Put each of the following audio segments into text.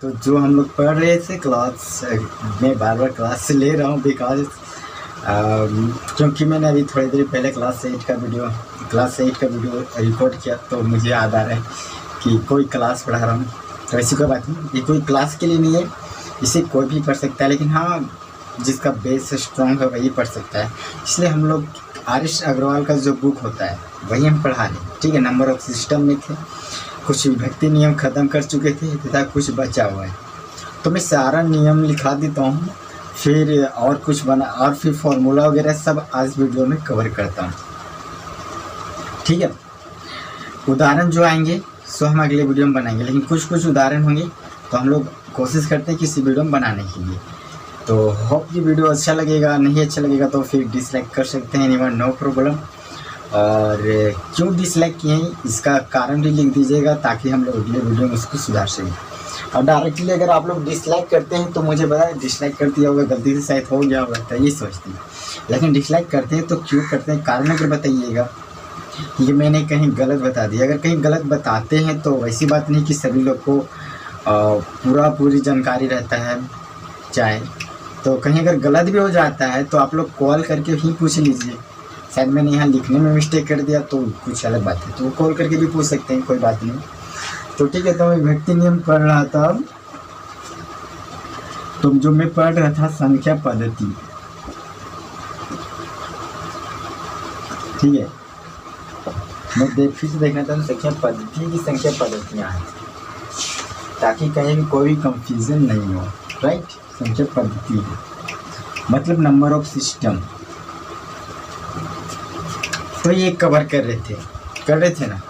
तो जो हम लोग पढ़ रहे थे क्लास, मैं बार बार क्लास से ले रहा हूँ बिकॉज क्योंकि मैंने अभी थोड़ी देर पहले क्लास 8 का वीडियो रिकॉर्ड किया, तो मुझे याद आ रहा है कि कोई क्लास पढ़ा रहा हूँ। तो ऐसी कोई बात नहीं, ये कोई क्लास के लिए नहीं है, इसे कोई भी पढ़ सकता है, लेकिन हाँ जिसका बेस स्ट्रॉन्ग है वही पढ़ सकता है। इसलिए हम लोग आर.एस. अग्रवाल का जो बुक होता है वही हम पढ़ा रहे हैं, ठीक है। नंबर ऑफ सिस्टम में थे, कुछ विभक्ति नियम ख़त्म कर चुके थे तथा कुछ बचा हुआ है, तो मैं सारा नियम लिखा देता हूँ, फिर और कुछ बना और फिर फॉर्मूला वगैरह सब आज वीडियो में कवर करता हूँ, ठीक है। उदाहरण जो आएंगे सो हम अगले वीडियो में बनाएंगे, लेकिन कुछ उदाहरण होंगे तो हम लोग कोशिश करते हैं किसी वीडियो में बनाने के लिए। तो होप ये वीडियो अच्छा लगेगा, नहीं अच्छा लगेगा तो फिर डिसलाइक कर सकते हैं, एनीवन नो प्रॉब्लम। और क्यों डिसलाइक किए हैं इसका कारण भी लिख दीजिएगा ताकि हम लोग अगले वीडियो में उसको सुधार सकें। और डायरेक्टली अगर आप लोग डिसलाइक करते हैं तो मुझे बताए, डिसलाइक कर दिया होगा, गलती से शायद हो गया होगा, तो ये सोचते हैं। लेकिन डिसलाइक करते हैं तो क्यों करते हैं, कारण अगर बताइएगा। ये मैंने कहीं गलत बता दिया, अगर कहीं गलत बताते हैं तो वैसी बात नहीं कि सभी लोग को पूरी जानकारी रहता है चाहे, तो कहीं अगर गलत भी हो जाता है तो आप लोग कॉल करके ही पूछ लीजिए। शायद मैंने यहाँ लिखने में मिस्टेक कर दिया तो कुछ अलग बात है, तो वो कॉल करके भी पूछ सकते हैं, कोई बात नहीं। तो ठीक है, तो मैं विभक्ति नियम पढ़ रहा था, तो जो मैं पढ़ रहा था संख्या पद्धति, ठीक है। मैं फिर से देखना चाहता हूँ संख्या पद्धति की संख्या पद्धतियाँ हैं, ताकि कहीं भी कोई भी कंफ्यूजन नहीं हो, राइट। संख्या पद्धति मतलब नंबर ऑफ सिस्टम, तो ये कवर कर रहे थे ना।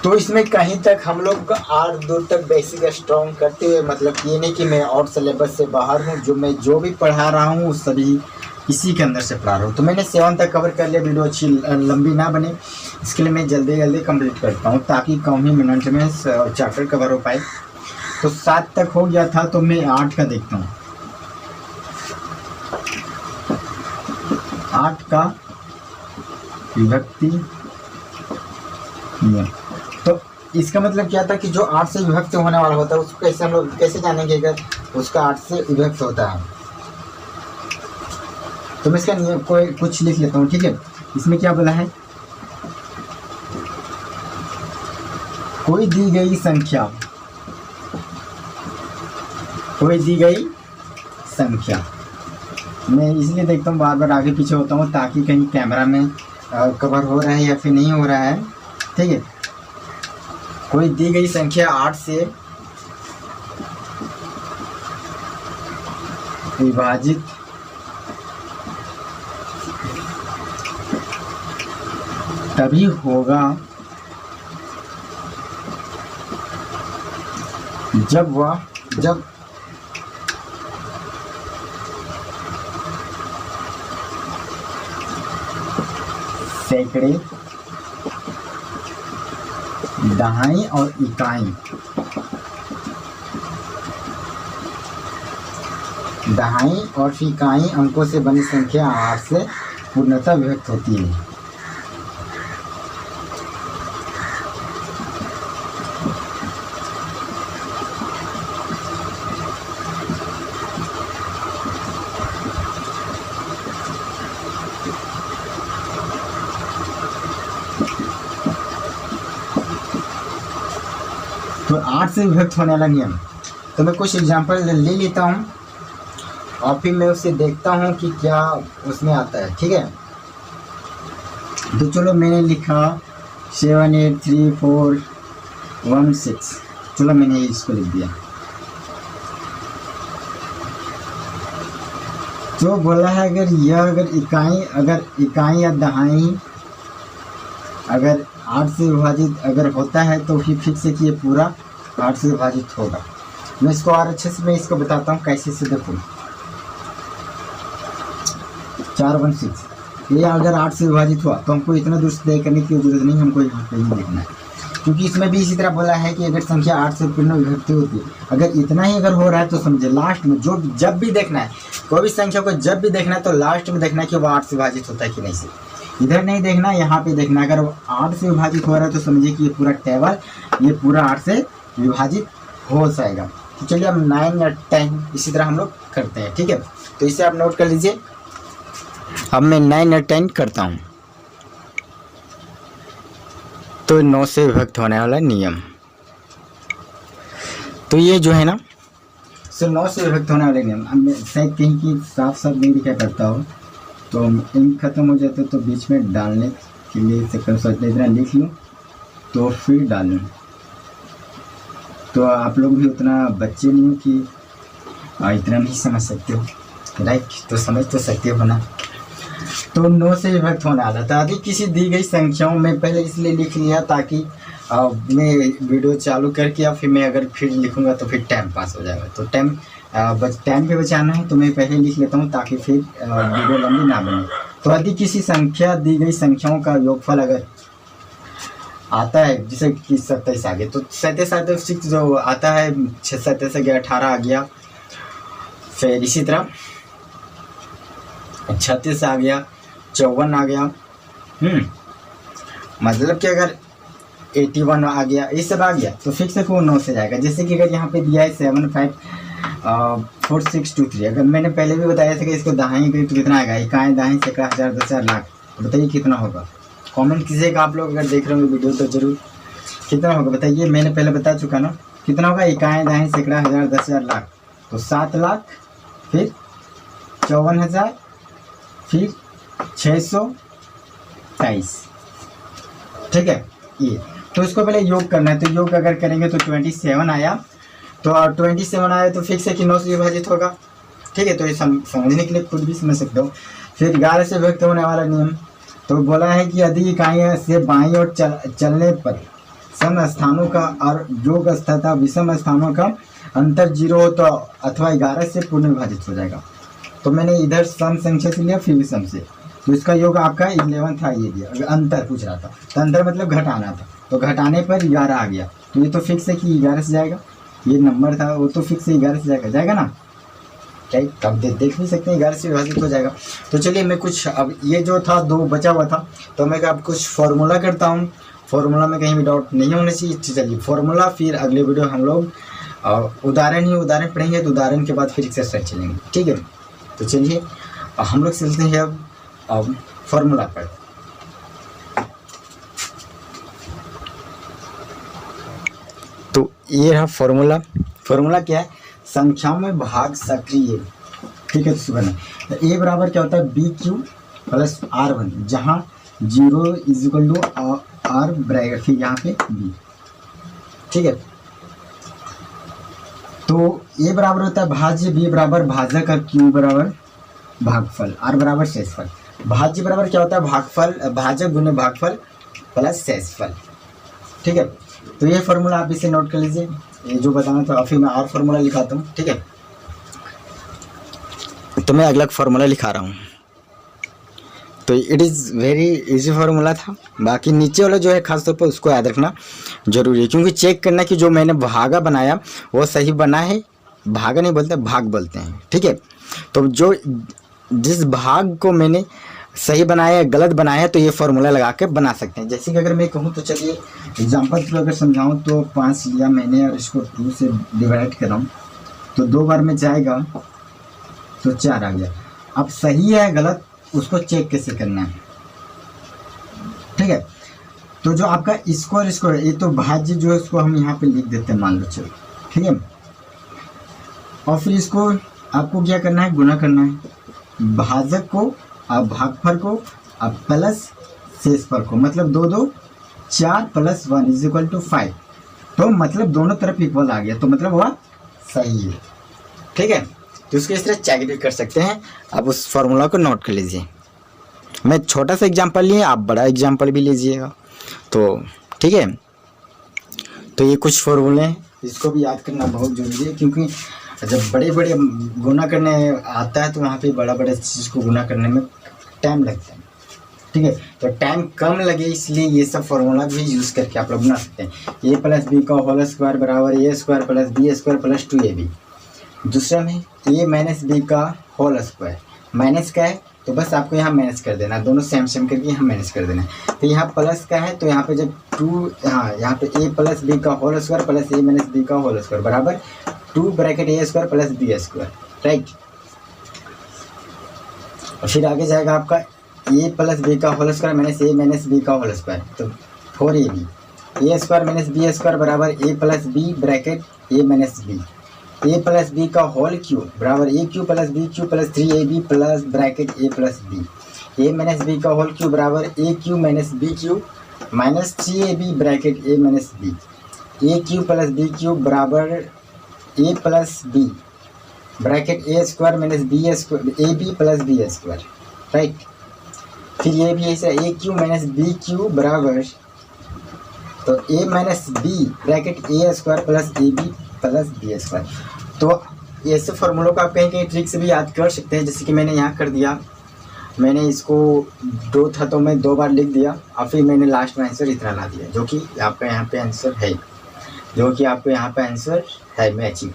तो इसमें कहीं तक हम लोग 8-2 तक बेसिक स्ट्रॉन्ग करते हुए, मतलब ये नहीं कि मैं और सिलेबस से बाहर हूँ, मैं जो भी पढ़ा रहा हूँ सभी इसी के अंदर से पढ़ा रहा हूँ। तो मैंने 7 तक कवर कर लिया, वीडियो अच्छी लंबी ना बने इसके लिए मैं जल्दी कंप्लीट करता हूँ, ताकि कम ही मिनट में चैप्टर कवर हो पाए। तो 7 तक हो गया था, तो मैं 8 का देखता हूँ। 8 का विभक्ति नियम, तो इसका मतलब क्या था कि जो 8 से विभक्त होने वाला होता है उसको कैसे हम लोग कैसे जानेंगे अगर उसका 8 से विभक्त होता है। तो मैं इसका नियम कुछ लिख लेता हूँ, ठीक है। इसमें क्या बोला है, कोई दी गई संख्या, मैं इसलिए देखता हूँ, बार बार आगे पीछे होता हूँ ताकि कहीं कैमरा में कवर हो रहा है या फिर नहीं हो रहा है, ठीक है। कोई दी गई संख्या 8 से विभाजित तभी होगा जब सैकड़े, दहाई और इकाई अंकों से बनी संख्या 8 से पूर्णतः विभक्त होती है। तो 8 से विभक्त होने वाला नियम, तो मैं कुछ एग्जांपल ले लेता हूँ और फिर मैं उसे देखता हूँ कि क्या उसमें आता है, ठीक है। तो चलो मैंने लिखा 7 8 3 4 1 6, चलो मैंने इसको लिख दिया। तो बोला है अगर इकाई या दहाई अगर 8 से विभाजित अगर होता है तो फिर फिक्स है कि ये पूरा 8 से विभाजित होगा। मैं इसको और अच्छे से मैं इसको बताता हूँ कैसे से। देखो 4 1 6, ये अगर 8 से विभाजित हुआ तो हमको इतना दूर से करने की जरूरत नहीं, हमको यहाँ पे ही देखना है, क्योंकि इसमें भी इसी तरह बोला है कि अगर संख्या 8 से पूर्ण विभक्त होती है, अगर इतना ही अगर हो रहा है तो समझे लास्ट में जब भी देखना है कोई भी संख्या को, जब भी देखना है तो लास्ट में देखना है कि वो 8 से विभाजित होता है कि नहीं से। इधर नहीं देखना, यहाँ पे देखना। अगर वो 8 से विभाजित हो रहा है तो समझिए कि ये पूरा टेबल ये पूरा 8 से विभाजित हो जाएगा। तो चलिए अब 9 या 10 इसी तरह हम लोग करते हैं, ठीक है। तो इसे आप नोट कर लीजिए। अब मैं 9 या 10 करता हूँ। तो 9 से विभक्त होने वाला नियम, तो ये जो है ना, 9 से विभक्त होने वाले नियम। अब मैं शायद कहीं की साफ साफ नहीं दिखाई पड़ता हो, तो इन खत्म हो जाते तो बीच में डालने के लिए सोचते इतना लिख लूँ तो फिर डालूँ। तो आप लोग भी उतना बच्चे नहीं हो कि इतना नहीं समझ सकते हो, राइट। तो समझ तो सकते हो ना। तो 9 से विभक्त होने वाला था। अधिक किसी दी गई संख्याओं में पहले इसलिए लिख लिया ताकि मैं वीडियो चालू करके या फिर मैं अगर फिर लिखूंगा तो फिर टाइम पास हो जाएगा। तो टाइम पे बचाना है तो मैं पहले लिख लेता हूँ ताकि फिर वीडियो लंबी ना बने। तो यदि किसी संख्या दी गई संख्याओं का योगफल अगर आता है, जैसे कि 27 आ गया, तो 27 जो आता है 6 से 18 आ गया, फिर इसी तरह 36 आ गया, 54 आ गया, मतलब कि अगर 81 आ गया, ये सब आ गया तो फिक्स है वो 9 से जाएगा। जैसे कि अगर यहाँ पे दिया है 754,623, अगर मैंने पहले भी बताया था कि इसको दाहिनी करें तो कितना आएगा, इकाई दाहिनी सैकड़ा हज़ार दस हज़ार लाख, बताइए कितना होगा। कमेंट कीजिएगा आप लोग अगर देख रहे होंगे वीडियो तो जरूर, कितना होगा बताइए। मैंने पहले बता चुका ना, कितना होगा, इकाई दाहिनी सैकड़ा हज़ार दस हज़ार लाख, तो 7 लाख, फिर 54,000, फिर 623, ठीक है। ये तो इसको पहले योग करना है। तो योग अगर करेंगे तो 27 आया, तो 27 आया तो फिक्स है कि 9 से विभाजित होगा, ठीक है। तो ये समझने के लिए खुद भी समझ सकते हो। फिर 11 से व्यक्त होने वाला नियम, तो बोला है कि यदि इकाइयों से बाईं ओर चलने पर सम स्थानों का और योग तथा विषम स्थानों का अंतर 0 हो तो अथवा 11 से पूर्ण विभाजित हो जाएगा। तो मैंने इधर सम संख्या से लिया फिर विषम से, तो इसका योग आपका 11 था, ये दिया। अगर अंतर पूछ रहा था तो अंतर मतलब घटाना था, तो घटाने पर 11 आ गया, तो ये तो फिक्स है कि 11 से जाएगा। ये नंबर था वो तो फिक्स है 11 से जाएगा ना, राइट। तब देख भी सकते हैं 11 से विभाजित हो जाएगा। तो चलिए मैं कुछ, अब ये जो था 2 बचा हुआ था, तो मैं अब कुछ फॉर्मूला करता हूँ। फॉर्मूला में कहीं भी डाउट नहीं होना चाहिए। चलिए फॉर्मूला, फिर अगले वीडियो हम लोग उदाहरण पढ़ेंगे, तो उदाहरण के बाद फिर एक्सरसाइज चलेंगे, ठीक है। तो चलिए हम लोग चलते हैं अब फॉर्मूला पर। तो ये रहा फॉर्मूला। फॉर्मूला क्या है, संख्याओं में भाग सक्रिय, ठीक है। तो सुबह ए बराबर क्या होता है, BQ प्लस R1, जहाँ 0 इजिकल टू R ब्रैकेट, फिर यहाँ पे B, ठीक है। तो ए बराबर होता है भाज्य, B बराबर भाजक और Q बराबर भागफल, R बराबर शेषफल। भाज्य बराबर क्या होता है, भागफल, भाजक गुने भागफल प्लस शेषफल, ठीक है। तो ये फॉर्मूला आप इसे नोट कर लीजिए, ये जो बताना था। फिर मैं और फॉर्मूला लिखाता हूँ, ठीक है। तो मैं अगला फॉर्मूला लिखा रहा हूँ। तो it is very easy formula था। बाकी नीचे वाला जो है खासतौर पर उसको याद रखना जरूरी है, क्योंकि चेक करना कि जो मैंने भागा बनाया वो सही बना है। भागा नहीं बोलते, भाग बोलते हैं, ठीक है। तो जो जिस भाग को मैंने सही बनाया गलत बनाया तो ये फार्मूला लगा के बना सकते हैं। जैसे कि अगर मैं कहूँ तो चलिए एग्जाम्पल थ्रू अगर समझाऊँ तो 5 लिया मैंने और इसको 2 से डिवाइड कर रहा हूँ, तो 2 बार में जाएगा तो 4 आ गया। अब सही है गलत उसको चेक कैसे करना है, ठीक है। तो जो आपका स्क्वायर ये तो भाज्य जो है उसको हम यहाँ पे लिख देते हैं, मान लो चलो, ठीक है। और फिर इसको आपको क्या करना है, गुना करना है, भाजक को अब भागफल को अब प्लस शेषफल को, मतलब 2 2 4 प्लस 1 इज इक्वल टू 5। तो मतलब दोनों तरफ इक्वल आ गया, तो मतलब वह सही है, ठीक है। तो इसको इस तरह चेक भी कर सकते हैं। अब उस फॉर्मूला को नोट कर लीजिए। मैं छोटा सा एग्जांपल लिए, आप बड़ा एग्जांपल भी लीजिएगा, तो ठीक है। तो ये कुछ फॉर्मूले हैं, इसको भी याद करना बहुत जरूरी है, क्योंकि जब बड़े बड़े गुना करने आता है तो वहाँ पे बड़ा बड़ा चीज़ को गुना करने में टाइम लगता है, ठीक है। तो टाइम कम लगे इसलिए ये सब फार्मूला भी यूज़ करके आप लोग बना सकते हैं। ए प्लस बी का होल स्क्वायर बराबर A square plus B square plus 2ab। दूसरा में ए माइनस बी का होल स्क्वायर, माइनस का है तो बस आपको यहाँ माइनस कर देना, दोनों सेम सेम करके यहाँ माइनस कर देना। तो यहाँ प्लस का है तो यहाँ पे जब 2, हाँ यहाँ पे a प्लस बी का whole square plus a minus B का होल स्क्वायर बराबर 2 bracket a square plus B square, right. और फिर आगे जाएगा आपका a प्लस बी का whole square minus a minus B का होल स्क्वायर, तो 4ab a square minus B square बराबर a plus B bracket a minus B, a plus B का होल क्यूब बराबर a cube plus B cube plus 3ab plus bracket a plus B, a minus B का whole cube बराबर a cube minus B cube minus 3ab bracket a minus B, a cube plus B cube बराबर a plus B bracket a square minus B square A B plus B square, right. फिर ये भी ऐसा a cube minus B cube बराबर तो a minus B bracket a square plus A B plus B square. तो ऐसे फॉर्मूलों को आप कहीं कहीं ट्रिक से भी याद कर सकते हैं, जैसे कि मैंने यहाँ कर दिया, मैंने इसको 2 थतों में 2 बार लिख दिया और फिर मैंने लास्ट में आंसर इतना ला दिया, जो कि आपका यहाँ पे आंसर है, जो कि आपको यहाँ पे आंसर है मैचिंग।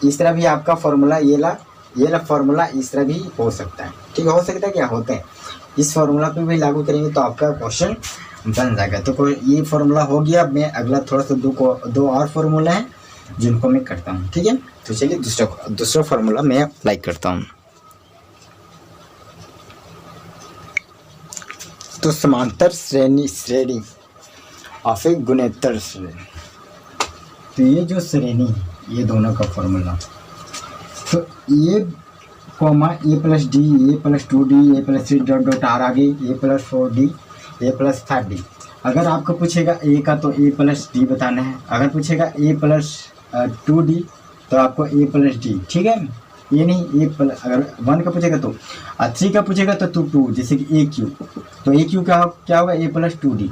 इस तरह भी आपका फॉर्मूला ये ला फॉर्मूला इस तरह भी हो सकता है, ठीक है। हो सकता है क्या होते हैं, इस फॉर्मूला पे भी लागू करेंगे तो आपका क्वेश्चन बन जाएगा। तो कोई ये फॉर्मूला हो गया, मैं अगला थोड़ा सा 2 और फॉर्मूला है जिनको मैं करता हूँ, ठीक है। तो चलिए दूसरा फॉर्मूला मैं अप्लाई करता हूँ। तो समांतर श्रेणी और फिर गुणोत्तर श्रेणी, तो ये जो श्रेणी है ये दोनों का फॉर्मूला, तो A comma A plus D A plus 2d A plus 3 dot dot आर आगे A plus 4d A plus 5d। अगर आपको पूछेगा ए का तो ए प्लस डी बताना है, अगर पूछेगा ए प्लस 2d तो आपको ए प्लस डी, ठीक है। ये नहीं ए प्लस, अगर 1 का पूछेगा तो 3 का पूछेगा तो 2 जैसे कि ए क्यू, तो ए क्यू क्या होगा ए प्लस 2d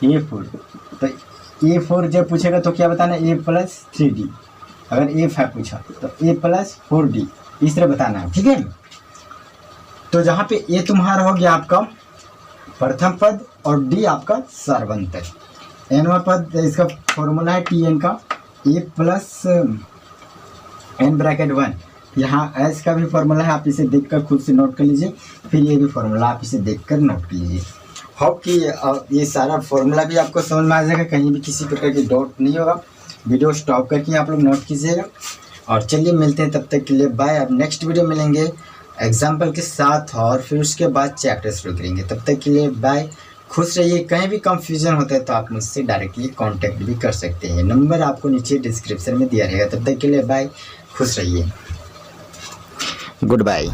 ए 4, तो ए 4 जब पूछेगा तो क्या बताना है ए प्लस 3d, अगर ए 5 पूछा तो ए प्लस 4d, इस तरह बताना है, ठीक है। तो जहाँ पे ए तुम्हारा हो गया आपका प्रथम पद और डी आपका सर्वंतर, एनवा पद इसका फॉर्मूला है टी एन का ए प्लस एन ब्रैकेट 1, यहाँ एस का भी फॉर्मूला है, आप इसे देखकर खुद से नोट कर लीजिए, फिर ये भी फॉर्मूला आप इसे देखकर नोट कर लीजिए। होप कि ये सारा फॉर्मूला भी आपको समझ में आ जाएगा, कहीं भी किसी प्रकार की डाउट नहीं होगा। वीडियो स्टॉप करके आप लोग नोट कीजिएगा और चलिए मिलते हैं, तब तक के लिए बाय। अब नेक्स्ट वीडियो मिलेंगे एग्जाम्पल के साथ और फिर उसके बाद चैप्टर शुरू करेंगे, तब तक के लिए बाय। खुश रहिए, कहीं भी कंफ्यूजन होता है तो आप मुझसे डायरेक्टली कांटेक्ट भी कर सकते हैं, नंबर आपको नीचे डिस्क्रिप्शन में दिया रहेगा। तब तक के लिए बाय, खुश रहिए, गुड बाय।